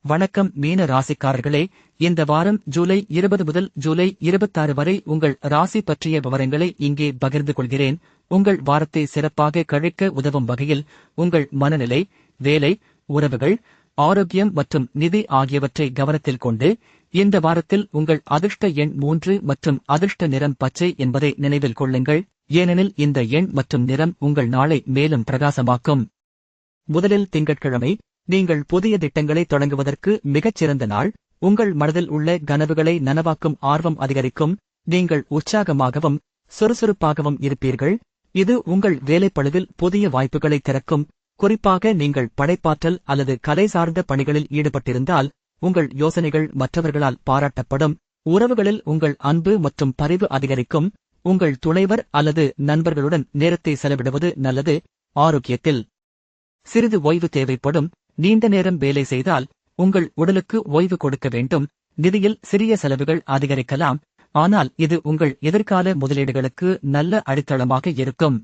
வணக்கம் மீன ராசிக்காரர்களே, இந்த வாரம் ஜூலை 20 முதல் ஜூலை 26 வரை உங்கள் ராசி பற்றிய விவரங்களை இங்கே பகிர்ந்து கொள்கிறேன். உங்கள் வாரத்தை சிறப்பாக கழிக்க உதவும் வகையில் உங்கள் மனநிலை, வேலை, உறவுகள், ஆரோக்கியம் மற்றும் நிதி ஆகியவற்றை கவனத்தில் கொண்டு இந்த வாரத்தில் உங்கள் அதிர்ஷ்ட எண் 3 மற்றும் அதிர்ஷ்ட நிறம் பச்சை என்பதை நினைவில் கொள்ளுங்கள். ஏனெனில் இந்த எண் மற்றும் நிறம் உங்கள் நாளை மேலும் பிரகாசமாக்கும். முதலில் திங்கட்கிழமை, நீங்கள் புதிய திட்டங்களை தொடங்குவதற்கு மிகச்சிறந்த நாள். உங்கள் மனதில் உள்ள கனவுகளை நனவாக்கும் ஆர்வம் அதிகரிக்கும். நீங்கள் உற்சாகமாகவும் சுறுசுறுப்பாகவும் இருப்பீர்கள். இது உங்கள் வேலைப்பளுவில் புதிய வாய்ப்புகளை திறக்கும். குறிப்பாக நீங்கள் படைப்பாற்றல் அல்லது கலை சார்ந்த பணிகளில் ஈடுபட்டிருந்தால் உங்கள் யோசனைகள் மற்றவர்களால் பாராட்டப்படும். உறவுகளில் உங்கள் அன்பு மற்றும் பரிவு அதிகரிக்கும். உங்கள் துணைவர் அல்லது நண்பர்களுடன் நேரத்தை செலவிடுவது நல்லது. ஆரோக்கியத்தில் சிறிது ஓய்வு தேவைப்படும். நீண்ட நேரம் வேலை செய்தால் உங்கள் உடலுக்கு ஓய்வு கொடுக்க வேண்டும். நிதியில் சிறிய செலவுகள் அதிகரிக்கலாம், ஆனால் இது உங்கள் எதிர்கால முதலீடுகளுக்கு நல்ல அடித்தளமாக இருக்கும்.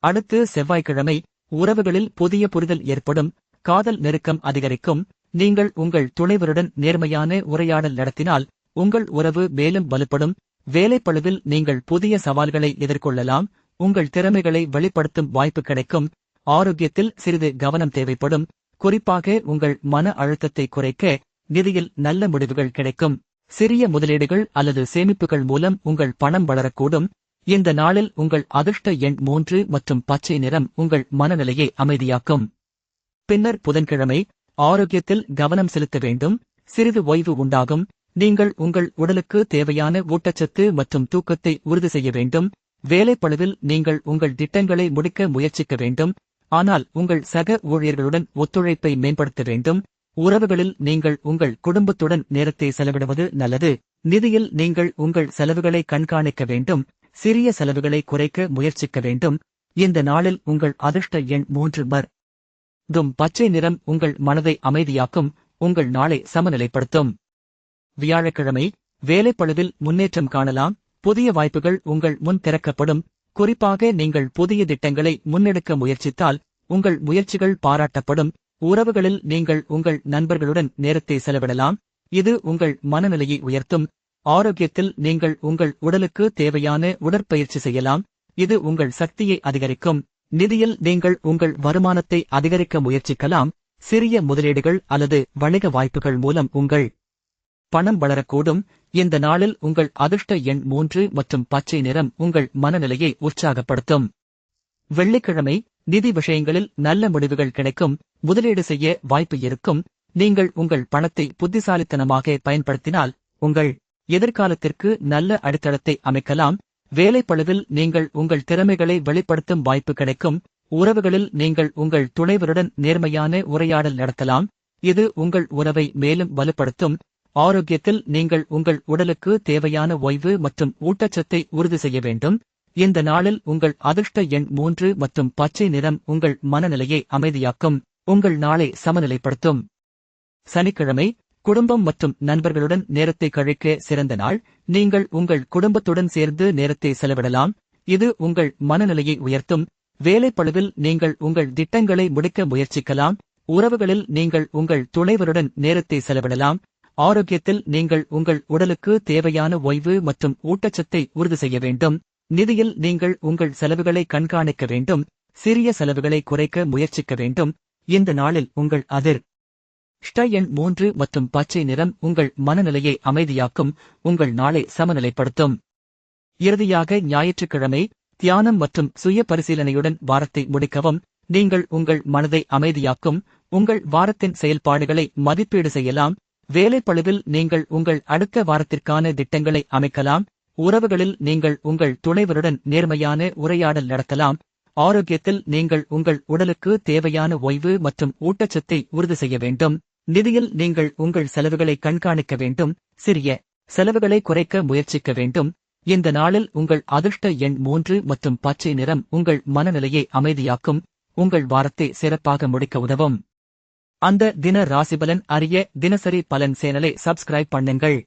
அடுத்து செவ்வாய்க்கிழமை, உறவுகளில் புதிய புரிதல் ஏற்படும். காதல் நெருக்கம் அதிகரிக்கும். நீங்கள் உங்கள் துணைவருடன் நேர்மையான உரையாடல் நடத்தினால் உங்கள் உறவு மேலும் வலுப்படும். வேலைப்பளுவில் நீங்கள் புதிய சவால்களை எதிர்கொள்ளலாம். உங்கள் திறமைகளை வெளிப்படுத்தும் வாய்ப்பு கிடைக்கும். ஆரோக்கியத்தில் சிறிது கவனம் தேவைப்படும். குறிப்பாக உங்கள் மன அழுத்தத்தை குறைக்க நிதியில் நல்ல முடிவுகள் கிடைக்கும். சிறிய முதலீடுகள் அல்லது சேமிப்புகள் மூலம் உங்கள் பணம் வளரக்கூடும். இந்த நாளில் உங்கள் அதிர்ஷ்ட எண் 3 மற்றும் பச்சை நிறம் உங்கள் மனநிலையை அமைதியாக்கும். பின்னர் புதன்கிழமை, ஆரோக்கியத்தில் கவனம் செலுத்த வேண்டும். சிறிது ஓய்வு உண்டாகும். நீங்கள் உங்கள் உடலுக்கு தேவையான ஊட்டச்சத்து மற்றும் தூக்கத்தை உறுதி செய்ய வேண்டும். வேலைப்பளுவில் நீங்கள் உங்கள் திட்டங்களை முடிக்க முயற்சிக்க வேண்டும், ஆனால் உங்கள் சக ஊழியர்களுடன் ஒத்துழைப்பை மேம்படுத்த வேண்டும். உறவுகளில் நீங்கள் உங்கள் குடும்பத்துடன் நேரத்தை செலவிடுவது நல்லது. நிதியில் நீங்கள் உங்கள் செலவுகளை கண்காணிக்க வேண்டும். சிறிய செலவுகளை குறைக்க முயற்சிக்க வேண்டும். இந்த நாளில் உங்கள் அதிர்ஷ்ட எண் 3 மற்றும் பச்சை நிறம் உங்கள் மனதை அமைதியாக்கும். உங்கள் நாளை சமநிலைப்படுத்தும். வியாழக்கிழமை, வேலைப்பளுவில் முன்னேற்றம் காணலாம். புதிய வாய்ப்புகள் உங்கள் முன் திறக்கப்படும். குறிப்பாக நீங்கள் புதிய திட்டங்களை முன்னெடுக்க முயற்சித்தால் உங்கள் முயற்சிகள் பாராட்டப்படும். உறவுகளில் நீங்கள் உங்கள் நண்பர்களுடன் நேரத்தை செலவிடலாம். இது உங்கள் மனநிலையை உயர்த்தும். ஆரோக்கியத்தில் நீங்கள் உங்கள் உடலுக்கு தேவையான உடற்பயிற்சி செய்யலாம். இது உங்கள் சக்தியை அதிகரிக்கும். நிதியில் நீங்கள் உங்கள் வருமானத்தை அதிகரிக்க முயற்சிக்கலாம். சிறிய முதலீடுகள் அல்லது வணிக வாய்ப்புகள் மூலம் உங்கள் பணம் வளரக்கூடும். இந்த நாளில் உங்கள் அதிர்ஷ்ட எண் 3 மற்றும் பச்சை நிறம் உங்கள் மனநிலையை உற்சாகப்படுத்தும். வெள்ளிக்கிழமை, நிதி விஷயங்களில் நல்ல முடிவுகள் கிடைக்கும். முதலீடு செய்ய வாய்ப்பு இருக்கும். நீங்கள் உங்கள் பணத்தை புத்திசாலித்தனமாக பயன்படுத்தினால் உங்கள் எதிர்காலத்திற்கு நல்ல அடித்தளத்தை அமைக்கலாம். வேலைப்பளுவில் நீங்கள் உங்கள் திறமைகளை வெளிப்படுத்தும் வாய்ப்பு கிடைக்கும். உறவுகளில் நீங்கள் உங்கள் துணைவருடன் நேர்மையான உரையாடல் நடத்தலாம். இது உங்கள் உறவை மேலும் வலுப்படுத்தும். ஆரோக்கியத்தில் நீங்கள் உங்கள் உடலுக்கு தேவையான ஓய்வு மற்றும் ஊட்டச்சத்தை உறுதி செய்ய வேண்டும். இந்த நாளில் உங்கள் அதிர்ஷ்ட எண் 3 மற்றும் பச்சை நிறம் உங்கள் மனநிலையை அமைதியாக்கும். உங்கள் நாளை சமநிலைப்படுத்தும். சனிக்கிழமை, குடும்பம் மற்றும் நண்பர்களுடன் நேரத்தை கழிக்க சிறந்த நாள். நீங்கள் உங்கள் குடும்பத்துடன் சேர்ந்து நேரத்தை செலவிடலாம். இது உங்கள் மனநிலையை உயர்த்தும். வேலைப்பளுவில் நீங்கள் உங்கள் திட்டங்களை முடிக்க முயற்சிக்கலாம். உறவுகளில் நீங்கள் உங்கள் துணைவருடன் நேரத்தை செலவிடலாம். ஆரோக்கியத்தில் நீங்கள் உங்கள் உடலுக்கு தேவையான ஓய்வு மற்றும் ஊட்டச்சத்தை உறுதி செய்ய வேண்டும். நிதியில் நீங்கள் உங்கள் செலவுகளை கண்காணிக்க வேண்டும். சிறிய செலவுகளை குறைக்க முயற்சிக்க வேண்டும். இந்த நாளில் உங்கள் அதிர்ஷ்ட எண் 3 மற்றும் பச்சை நிறம் உங்கள் மனநிலையை அமைதியாக்கும். உங்கள் நாளை சமநிலைப்படுத்தும். இறுதியாக ஞாயிற்றுக்கிழமை, தியானம் மற்றும் சுய பரிசீலனையுடன் வாரத்தை முடிக்கவும். நீங்கள் உங்கள் மனதை அமைதியாக்கும். உங்கள் வாரத்தின் செயல்பாடுகளை மதிப்பீடு செய்யலாம். வேலைப்பளுவில் நீங்கள் உங்கள் அடுத்த வாரத்திற்கான திட்டங்களை அமைக்கலாம். உறவுகளில் நீங்கள் உங்கள் துணைவருடன் நேர்மையான உரையாடல் நடத்தலாம். ஆரோக்கியத்தில் நீங்கள் உங்கள் உடலுக்கு தேவையான ஓய்வு மற்றும் ஊட்டச்சத்தை உறுதி செய்ய வேண்டும். நிதியில் நீங்கள் உங்கள் செலவுகளை கண்காணிக்க வேண்டும். சிறிய செலவுகளை குறைக்க முயற்சிக்க வேண்டும். இந்த நாளில் உங்கள் அதிர்ஷ்ட எண் 3 மற்றும் பச்சை நிறம் உங்கள் மனநிலையை அமைதியாக்கும். உங்கள் வாரத்தை சிறப்பாக முடிக்க உதவும். அந்த தின ராசிபலன் அறிய தினசரி பலன் சேனலை சப்ஸ்கிரைப் பண்ணுங்கள்.